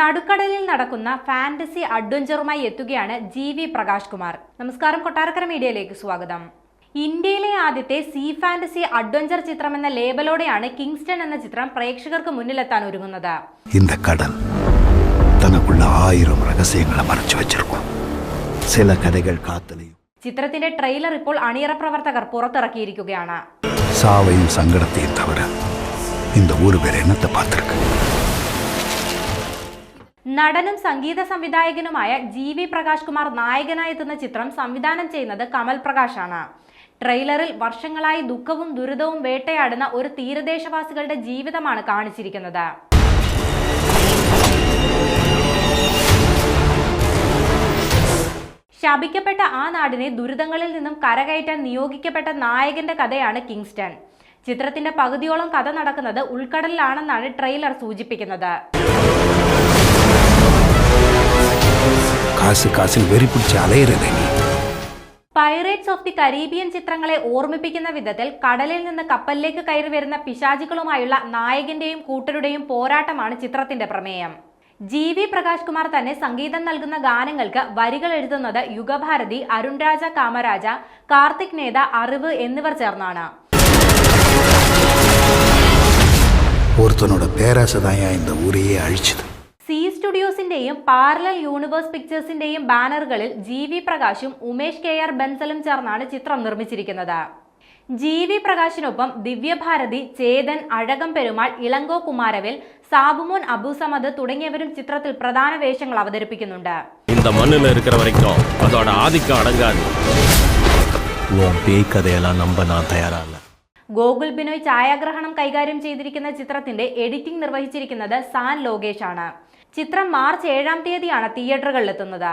നടുക്കടലിൽ നടക്കുന്ന ഫാന്റസി അഡ്വഞ്ചറുമായി എത്തുകയാണ് ജി.വി. പ്രകാശ് കുമാർ. നമസ്കാരം, കൊട്ടാരക്കര മീഡിയയിലേക്ക് സ്വാഗതം. ഇന്ത്യയിലെ ആദ്യത്തെ സീ ഫാന്റസി അഡ്വഞ്ചർ ചിത്രം എന്ന ലേബലോടെയാണ് കിങ്സ്റ്റൺ എന്ന ചിത്രം പ്രേക്ഷകർക്ക് മുന്നിലെത്താൻ ഒരുങ്ങുന്നത്. இந்த கடல் தனக்குள்ள 1000 ரகசியங்களை மறைச்சு வச்சிருக்கும். சில கதைகள் காத்தலையும். ചിത്രത്തിന്റെ ട്രെയിലർ ഇപ്പോൾ അണിയറ പ്രവർത്തകർ പുറത്തിറക്കിയിരിക്കുകയാണ്. சாவையும் சங்கடத்தையும் தவிர இந்த ஊர் வேற என்னத்தை பார்த்திருக்கு. നടനും സംഗീത സംവിധായകനുമായ ജി.വി. പ്രകാശ് കുമാർ നായകനായി എത്തുന്ന ചിത്രം സംവിധാനം ചെയ്യുന്നത് കമൽ പ്രകാശാണ്. ട്രെയിലറിൽ വർഷങ്ങളായി ദുഃഖവും ദുരിതവും വേട്ടയാടുന്ന ഒരു തീരദേശവാസികളുടെ ജീവിതമാണ് കാണിച്ചിരിക്കുന്നത്. ശപിക്കപ്പെട്ട ആ നാടിനെ ദുരിതങ്ങളിൽ നിന്നും കരകയറ്റാൻ നിയോഗിക്കപ്പെട്ട നായകന്റെ കഥയാണ് കിങ്സ്റ്റൺ. ചിത്രത്തിന്റെ പകുതിയോളം കഥ നടക്കുന്നത് ഉൾക്കടലിലാണെന്നാണ് ട്രെയിലർ സൂചിപ്പിക്കുന്നത്. പൈറേറ്റ്സ് ഓഫ് ദി കരീബിയൻ ചിത്രങ്ങളെ ഓർമ്മിപ്പിക്കുന്ന വിധത്തിൽ കടലിൽ നിന്ന് കപ്പലിലേക്ക് കയറി വരുന്ന പിശാചുക്കളുമായുള്ള നായകന്റെയും കൂട്ടരുടെയും പോരാട്ടമാണ് ചിത്രത്തിന്റെ പ്രമേയം. ജി.വി. പ്രകാശ് കുമാർ തന്നെ സംഗീതം നൽകുന്ന ഗാനങ്ങൾക്ക് വരികൾ എഴുതുന്നത് യുഗഭാരതി, അരുൺ രാജ കാമരാജ, കാർത്തിക് നേത, അറിവ് എന്നിവർ ചേർന്നാണ്. സി സ്റ്റുഡിയോസിന്റെയും പാരലൽ യൂണിവേഴ്സ് പിക്ചേഴ്സിന്റെയും ബാനറുകളിൽ ജി.വി. പ്രകാശും ഉമേഷ് കെ.ആർ. ബൻസലും ചേർന്നാണ് ചിത്രം നിർമ്മിച്ചിരിക്കുന്നത്. ജി.വി. പ്രകാശിനൊപ്പം ദിവ്യഭാരതി, ചേതൻ, അഴകം പെരുമാൾ, ഇളങ്കോ കുമാരവേൽ, സാബുമോൻ അബുസമദ് തുടങ്ങിയവരും ചിത്രത്തിൽ പ്രധാന വേഷങ്ങൾ അവതരിപ്പിക്കുന്നുണ്ട്. ഗോകുൽ ബിനോയ് ഛായാഗ്രഹണം കൈകാര്യം ചെയ്തിരിക്കുന്ന ചിത്രത്തിന്റെ എഡിറ്റിംഗ് നിർവഹിച്ചിരിക്കുന്നത് സാൻ ലോകേഷ് ആണ്. ചിത്രം മാർച്ച് 7-ാം തീയതിയാണ് തിയേറ്ററുകളിലെത്തുന്നത്.